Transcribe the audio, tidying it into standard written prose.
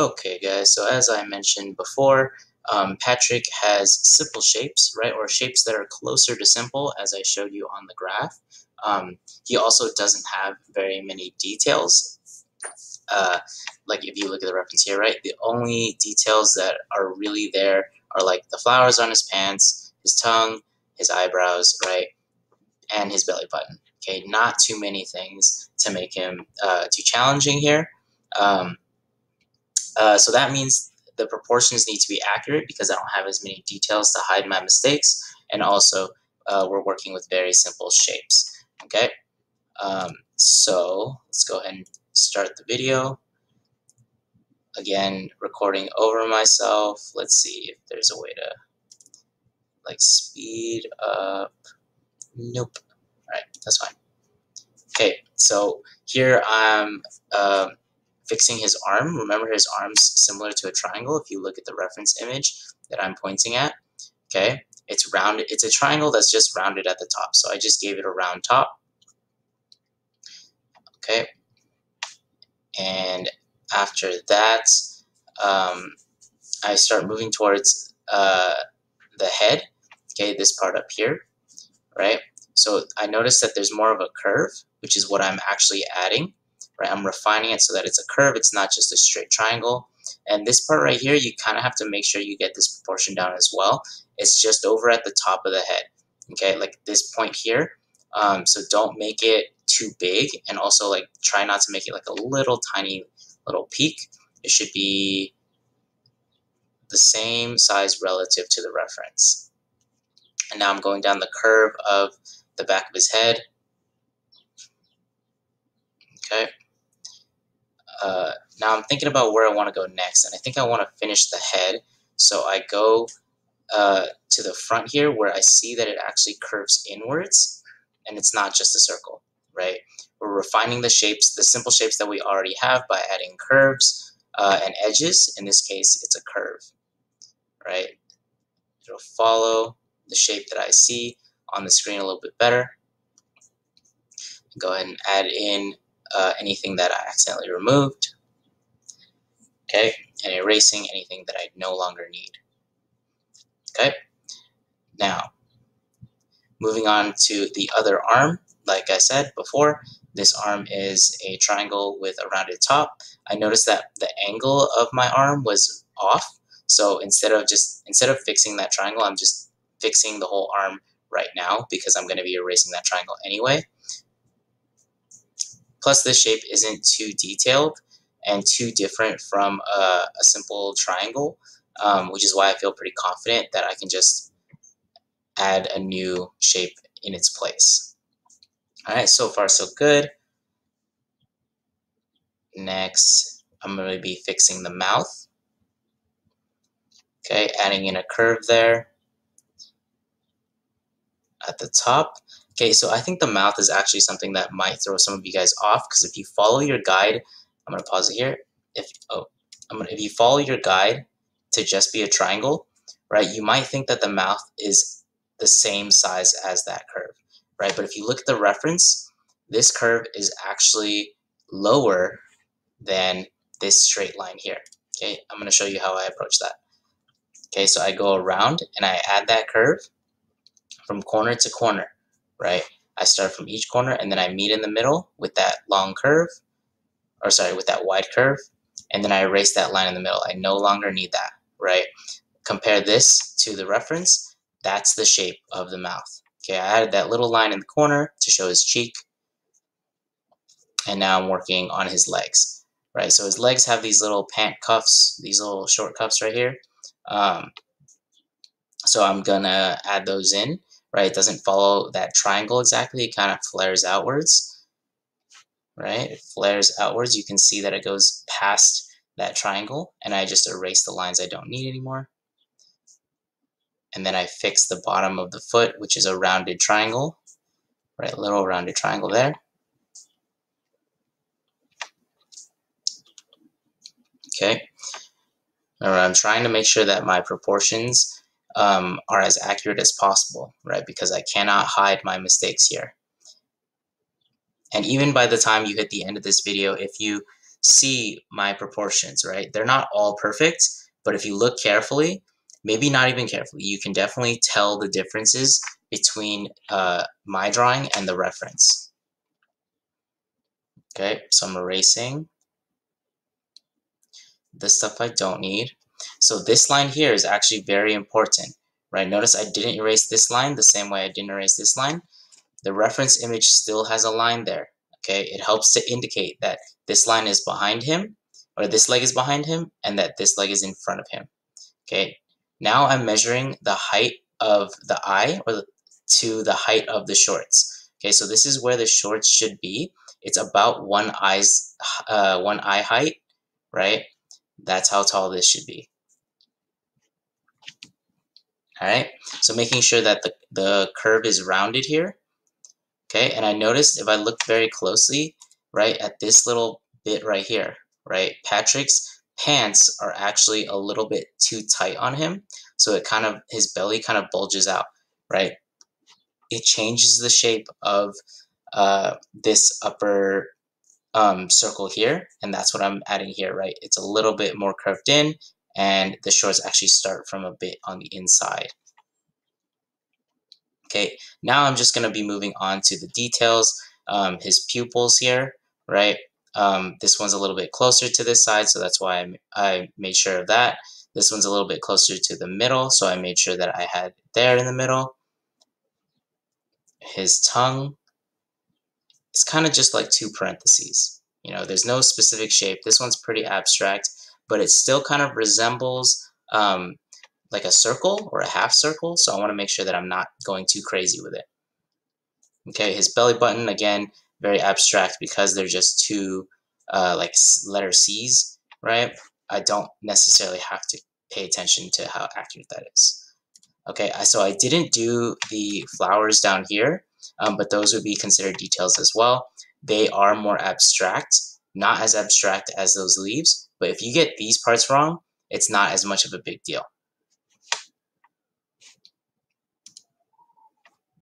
Okay, guys, so as I mentioned before, Patrick has simple shapes, right, or shapes that are closer to simple, as I showed you on the graph. He also doesn't have very many details. Like if you look at the reference here, right, the only details that are really there are like the flowers on his pants, his tongue, his eyebrows, right, and his belly button. Okay, not too many things to make him too challenging here. Um, so that means the proportions need to be accurate because I don't have as many details to hide my mistakes, and also we're working with very simple shapes. Okay, so let's go ahead and start the video. Again, recording over myself. Let's see if there's a way to like speed up. Nope. All right, that's fine. Okay, so here I'm fixing his arm. Remember, his arm's similar to a triangle if you look at the reference image that I'm pointing at. Okay, it's rounded. It's a triangle that's just rounded at the top, so I just gave it a round top. Okay, and after that, I start moving towards the head. Okay, this part up here, right? So I notice that there's more of a curve, which is what I'm actually adding. Right, I'm refining it so that it's a curve. It's not just a straight triangle. And this part right here, you kind of have to make sure you get this proportion down as well. It's just over at the top of the head. Okay, like this point here. So don't make it too big, and also like try not to make it like a little tiny little peak. It should be the same size relative to the reference. And now I'm going down the curve of the back of his head. Okay. Now I'm thinking about where I want to go next, and I think I want to finish the head. So I go to the front here where I see that it actually curves inwards, and it's not just a circle, right? We're refining the shapes, the simple shapes that we already have by adding curves and edges. In this case, it's a curve, right? It'll follow the shape that I see on the screen a little bit better. Go ahead and add in anything that I accidentally removed. Okay, and erasing anything that I no longer need. Okay, now moving on to the other arm. Like I said before, this arm is a triangle with a rounded top. I noticed that the angle of my arm was off, so instead of fixing that triangle, I'm just fixing the whole arm right now because I'm going to be erasing that triangle anyway. Plus, this shape isn't too detailed and too different from a simple triangle, which is why I feel pretty confident that I can just add a new shape in its place. All right, so far so good. Next, I'm going to be fixing the mouth. Okay, adding in a curve there at the top. Okay, so I think the mouth is actually something that might throw some of you guys off, because if you follow your guide, I'm going to pause it here. If you follow your guide to just be a triangle, right, you might think that the mouth is the same size as that curve, right? But if you look at the reference, this curve is actually lower than this straight line here. Okay, I'm going to show you how I approach that. Okay, so I go around and I add that curve from corner to corner, right? I start from each corner and then I meet in the middle with that long curve, or sorry, with that wide curve, and then I erase that line in the middle. I no longer need that, right? Compare this to the reference. That's the shape of the mouth. Okay, I added that little line in the corner to show his cheek, and now I'm working on his legs, right? So his legs have these little pant cuffs, these little short cuffs right here. So I'm gonna add those in, right? It doesn't follow that triangle exactly. It kind of flares outwards, right? It flares outwards. You can see that it goes past that triangle, and I just erase the lines I don't need anymore. And then I fix the bottom of the foot, which is a rounded triangle, right? A little rounded triangle there. Okay. I'm trying to make sure that my proportions are as accurate as possible, right? Because I cannot hide my mistakes here. And even by the time you hit the end of this video, if you see my proportions, right? They're not all perfect, but if you look carefully, maybe not even carefully, you can definitely tell the differences between my drawing and the reference. Okay, so I'm erasing the stuff I don't need. So this line here is actually very important, right? Notice I didn't erase this line the same way I didn't erase this line. The reference image still has a line there, okay? It helps to indicate that this line is behind him, or this leg is behind him, and that this leg is in front of him, okay? Now I'm measuring the height of the eye, to the height of the shorts. Okay, so this is where the shorts should be. It's about one eye height, right? That's how tall this should be. All right, so making sure that the curve is rounded here. Okay, and I noticed if I look very closely, right, at this little bit right here, right, Patrick's pants are actually a little bit too tight on him, so it kind of, his belly kind of bulges out, right? It changes the shape of this upper circle here, and that's what I'm adding here, right? It's a little bit more curved in, and the shorts actually start from a bit on the inside. Okay, now I'm just going to be moving on to the details. His pupils here, right? This one's a little bit closer to this side, so that's why I made sure of that. This one's a little bit closer to the middle, so I made sure that I had it there in the middle. His tongue, it's kind of just like two parentheses. You know, there's no specific shape. This one's pretty abstract, but it still kind of resembles like a circle or a half circle, so I want to make sure that I'm not going too crazy with it. Okay, his belly button, again, very abstract because they're just two like letter C's, right? I don't necessarily have to pay attention to how accurate that is. Okay, so I didn't do the flowers down here, but those would be considered details as well. They are more abstract, not as abstract as those leaves, but if you get these parts wrong, it's not as much of a big deal.